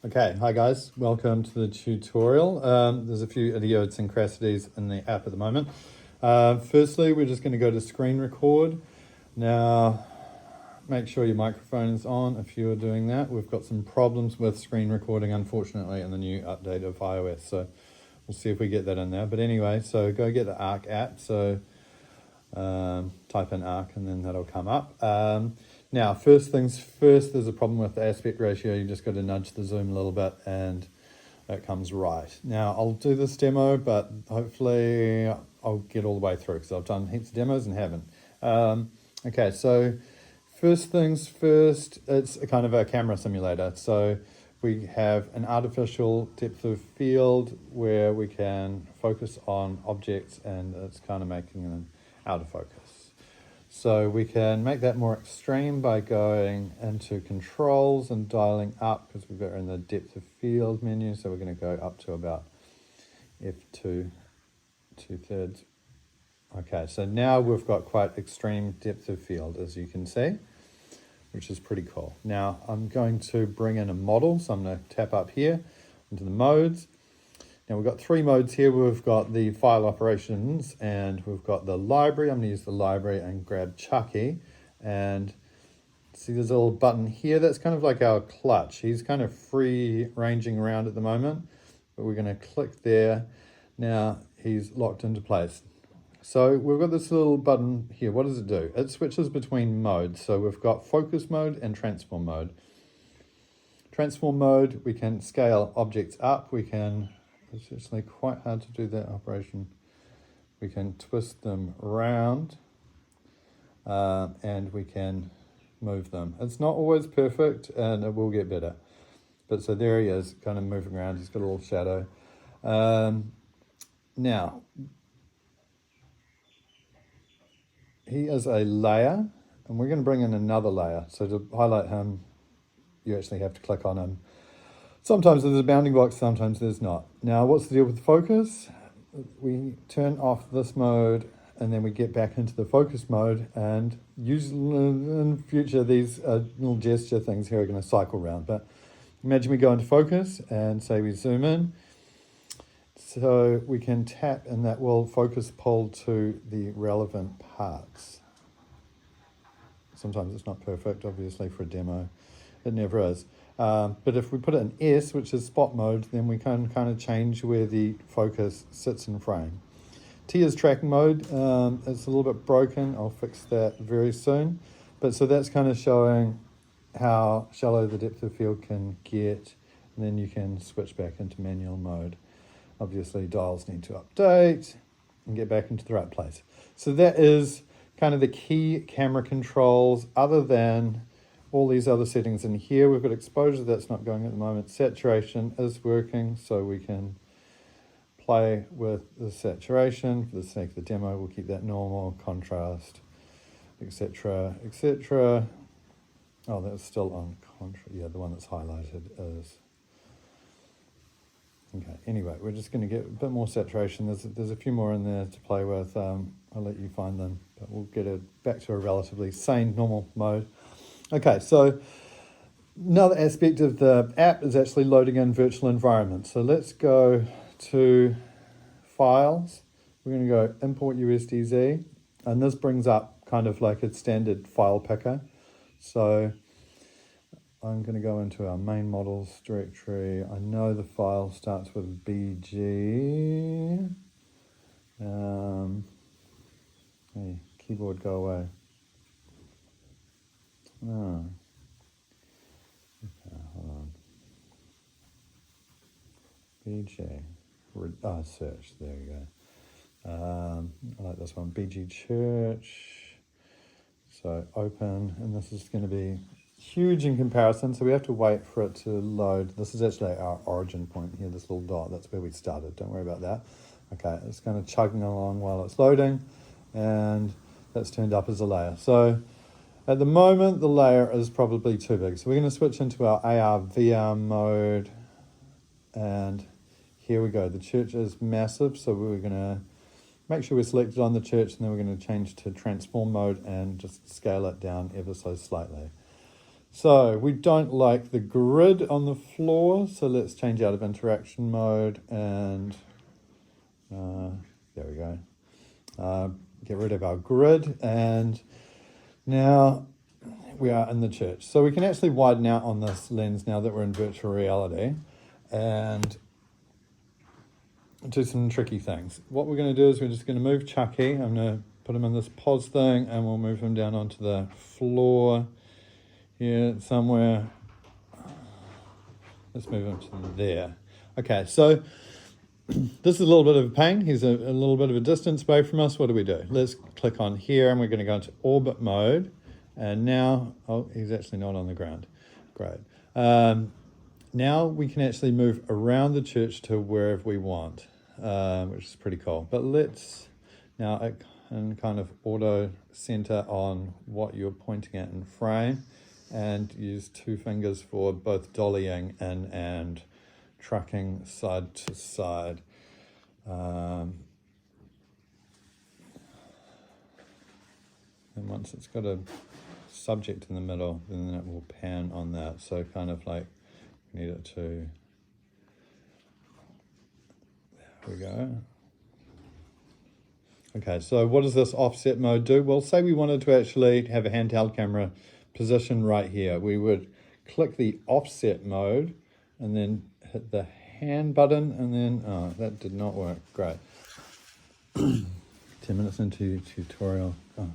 Okay, hi guys, welcome to the tutorial. There's a few idiosyncrasies in the app at the moment. Firstly, we're just going to go to screen record. Now, make sure your microphone is on if you're doing that. We've got some problems with screen recording, unfortunately, in the new update of iOS, so we'll see if we get that in there. But anyway, so go get the ArC app, so type in ArC and then that'll come up. Now, first things first, there's a problem with the aspect ratio. You just got to nudge the zoom a little bit and that comes right. Now, I'll do this demo, but hopefully I'll get all the way through because I've done heaps of demos and haven't. Okay, so first things first, it's a kind of a camera simulator. So we have an artificial depth of field where we can focus on objects and it's kind of making them out of focus. So we can make that more extreme by going into controls and dialing up because we've got in the depth of field menu. So we're going to go up to about F2, 2/3. Okay, so now we've got quite extreme depth of field, as you can see, which is pretty cool. Now I'm going to bring in a model. So I'm going to tap up here into the modes. Now we've got three modes here. We've got the file operations and we've got the library. I'm going to use the library and grab Chucky. And see there's a little button here. That's kind of like our clutch. He's kind of free ranging around at the moment, but we're going to click there. Now he's locked into place. So we've got this little button here. What does it do? It switches between modes. So we've got focus mode and transform mode. Transform mode, we can scale objects up. It's actually quite hard to do that operation. We can twist them around and we can move them. It's not always perfect and it will get better. But so there he is, kind of moving around. He's got a little shadow. Now, he is a layer and we're going to bring in another layer. So to highlight him, you actually have to click on him. Sometimes there's a bounding box, sometimes there's not. Now, what's the deal with the focus? We turn off this mode and then we get back into the focus mode, and usually in future, these little gesture things here are going to cycle around. But imagine we go into focus and say we zoom in. So we can tap and that will focus pull to the relevant parts. Sometimes it's not perfect, obviously, for a demo. It never is. But if we put it in S, which is spot mode, then we can kind of change where the focus sits in frame. T is tracking mode. It's a little bit broken. I'll fix that very soon. But so that's kind of showing how shallow the depth of field can get. And then you can switch back into manual mode. Obviously, dials need to update and get back into the right place. So that is kind of the key camera controls, other than all these other settings in here. We've got exposure, that's not going at the moment. Saturation is working, so we can play with the saturation. For the sake of the demo, we'll keep that normal, contrast, etc., etc. Oh, that's still on contrast. Yeah, the one that's highlighted is. Okay, anyway, we're just going to get a bit more saturation. There's a few more in there to play with. I'll let you find them, but we'll get it back to a relatively sane, normal mode. Okay, so another aspect of the app is actually loading in virtual environments. So let's go to Files. We're going to go Import USDZ, and this brings up kind of like a standard file picker. So I'm going to go into our main models directory. I know the file starts with BG. Hey, keyboard, go away. Oh. Okay, hold on. BG. Search. There we go. I like this one. BG Church. So open, and this is going to be huge in comparison, so we have to wait for it to load. This is actually our origin point here, this little dot. That's where we started. Don't worry about that. Okay, it's kind of chugging along while it's loading, and that's turned up as a layer. So at the moment, the layer is probably too big. So we're going to switch into our AR VR mode. And here we go. The church is massive. So we're going to make sure we're selected on the church. And then we're going to change to transform mode and just scale it down ever so slightly. So we don't like the grid on the floor, so let's change out of interaction mode and there we go. Get rid of our grid, and now we are in the church. So we can actually widen out on this lens now that we're in virtual reality and do some tricky things. What we're going to do is we're just going to move Chucky. I'm going to put him in this pause thing and we'll move him down onto the floor here somewhere. Let's move him to there. Okay, so this is a little bit of a pain. He's a little bit of a distance away from us. What do? Let's click on here and we're going to go into orbit mode. And now, oh, he's actually not on the ground. Great. Now we can actually move around the church to wherever we want, which is pretty cool. But let's now it can kind of auto center on what you're pointing at in frame and use 2 fingers for both dollying in and trucking side to side. And once it's got a subject in the middle, then it will pan on that. So kind of like need it to, there we go. Okay, so what does this offset mode do? Well, say we wanted to actually have a handheld camera position right here. We would click the offset mode and then hit the hand button and then, oh, that did not work. Great. 10 minutes into tutorial. Oh.